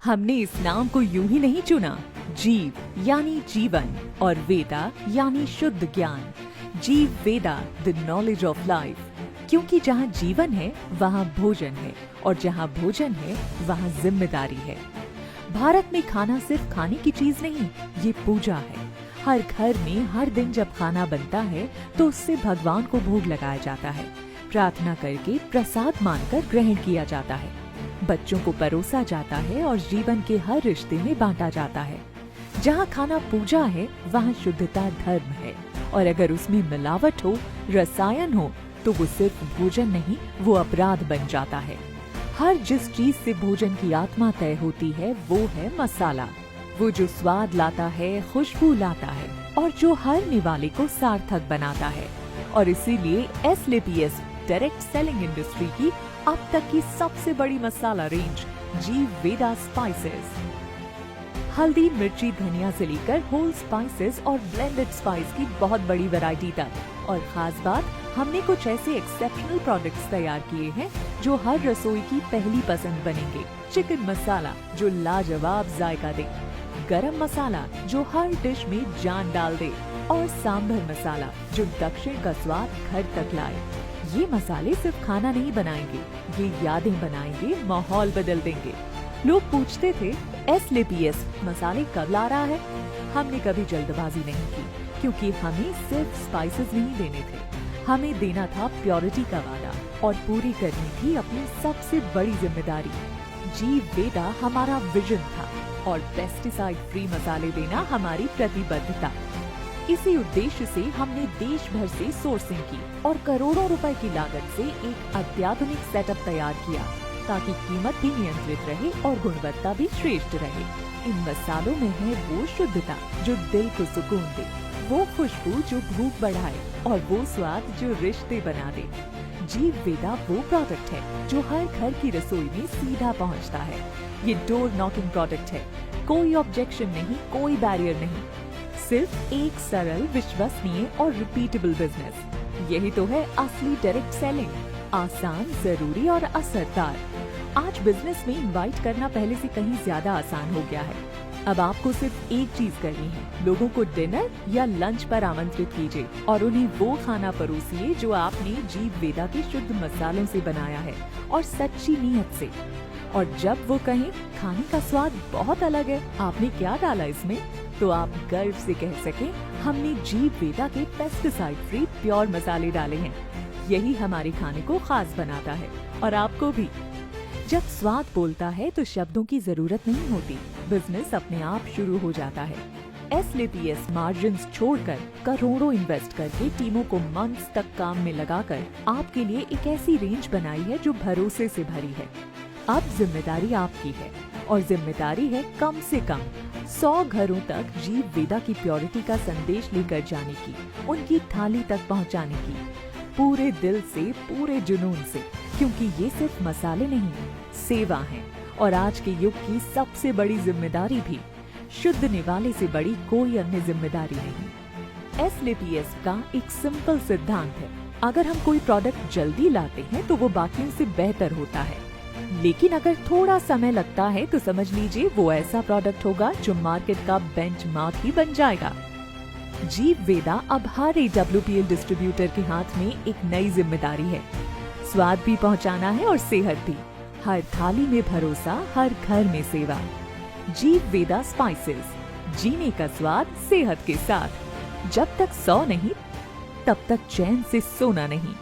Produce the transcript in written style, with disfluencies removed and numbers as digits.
हमने इस नाम को यूं ही नहीं चुना। जीव यानी जीवन और वेदा यानी शुद्ध ज्ञान। जीव वेदा, द नॉलेज ऑफ लाइफ। क्योंकि जहाँ जीवन है वहाँ भोजन है, और जहाँ भोजन है वहाँ जिम्मेदारी है। भारत में खाना सिर्फ खाने की चीज नहीं, ये पूजा है। हर घर में हर दिन जब खाना बनता है तो उससे भगवान को भोग लगाया जाता है। प्रार्थना करके प्रसाद मानकर ग्रहण किया जाता है। बच्चों को परोसा जाता है और जीवन के हर रिश्ते में बांटा जाता है। जहाँ खाना पूजा है वहाँ शुद्धता धर्म है, और अगर उसमें मिलावट हो, रसायन हो, तो वो सिर्फ भोजन नहीं, वो अपराध बन जाता है। हर जिस चीज से भोजन की आत्मा तय होती है वो है मसाला। वो जो स्वाद लाता है, खुशबू लाता है, और जो हर निवाले को सार्थक बनाता है। और इसीलिए एसलेपीएस डायरेक्ट सेलिंग इंडस्ट्री की अब तक की सबसे बड़ी मसाला रेंज जीव वेदा स्पाइसेस। हल्दी, मिर्ची, धनिया से लेकर होल स्पाइसेस और ब्लेंडेड स्पाइस की बहुत बड़ी वैरायटी तक। और खास बात, हमने कुछ ऐसे एक्सेप्शनल प्रोडक्ट्स तैयार किए हैं जो हर रसोई की पहली पसंद बनेंगे। चिकन मसाला जो लाजवाब जायका दे, गरम मसाला जो हर डिश में जान डाल दे, और सांभर मसाला जो दक्षिण का स्वाद घर तक लाए। ये मसाले सिर्फ खाना नहीं बनाएंगे, ये यादें बनाएंगे, माहौल बदल देंगे। लोग पूछते थे एसलेपीएस मसाले कब ला रहा है? हमने कभी जल्दबाजी नहीं की, क्योंकि हमें सिर्फ स्पाइसेस नहीं देने थे, हमें देना था प्योरिटी का वादा, और पूरी करनी थी अपनी सबसे बड़ी जिम्मेदारी। जीव वेदा हमारा विजन था, और पेस्टिसाइड फ्री मसाले देना हमारी प्रतिबद्धता। इसी उद्देश्य से हमने देश भर से सोर्सिंग की और करोड़ों रुपए की लागत से एक अत्याधुनिक सेटअप तैयार किया, ताकि कीमत भी नियंत्रित रहे और गुणवत्ता भी श्रेष्ठ रहे। इन मसालों में है वो शुद्धता जो दिल को सुकून दे, वो खुशबू जो भूख बढ़ाए, और वो स्वाद जो रिश्ते बना दे। जीव वेदा वो प्रोडक्ट है जो हर घर की रसोई में सीधा पहुंचता है। ये डोर नॉकिंग प्रोडक्ट है, कोई ऑब्जेक्शन नहीं, कोई बैरियर नहीं, सिर्फ एक सरल, विश्वसनीय और रिपीटेबल बिजनेस। यही तो है असली डायरेक्ट सेलिंग, आसान, जरूरी और असरदार। आज बिजनेस में इनवाइट करना पहले से कहीं ज्यादा आसान हो गया है। अब आपको सिर्फ एक चीज करनी है, लोगों को डिनर या लंच पर आमंत्रित कीजिए और उन्हें वो खाना परोसिए जो आपने जीव वेदा के शुद्ध मसालों से बनाया है, और सच्ची नीयत से। और जब वो कहें खाने का स्वाद बहुत अलग है, आपने क्या डाला इसमें, तो आप गर्व से कह सकें हमने जीव वेदा के पेस्टिसाइड फ्री प्योर मसाले डाले हैं। यही हमारे खाने को खास बनाता है, और आपको भी। जब स्वाद बोलता है तो शब्दों की जरूरत नहीं होती, बिजनेस अपने आप शुरू हो जाता है। एसलेपीएस मार्जिन्स छोड़कर, करोड़ों इन्वेस्ट करके, टीमों को मंथ्स तक काम में लगाकर आपके लिए एक ऐसी रेंज बनाई है जो भरोसे से भरी है। अब जिम्मेदारी आपकी है, और जिम्मेदारी है कम से कम 100 घरों तक जीव वेदा की प्योरिटी का संदेश लेकर जाने की, उनकी थाली तक पहुंचाने की, पूरे दिल से, पूरे जुनून से। क्योंकि ये सिर्फ मसाले नहीं, सेवा है, और आज के युग की सबसे बड़ी जिम्मेदारी भी। शुद्ध निवाले से बड़ी कोई अन्य जिम्मेदारी नहीं। एसलेपीएस का एक सिंपल सिद्धांत है, अगर हम कोई प्रोडक्ट जल्दी लाते हैं तो वो बाकियों से बेहतर होता है, लेकिन अगर थोड़ा समय लगता है तो समझ लीजिए वो ऐसा प्रोडक्ट होगा जो मार्केट का बेंचमार्क ही बन जाएगा। जीव वेदा अब हर AWPL डिस्ट्रीब्यूटर के हाथ में एक नई जिम्मेदारी है। स्वाद भी पहुंचाना है और सेहत भी। हर थाली में भरोसा, हर घर में सेवा। जीव वेदा स्पाइसेस, जीने का स्वाद सेहत के साथ। जब तक 100 नहीं, तब तक चैन से सोना नहीं।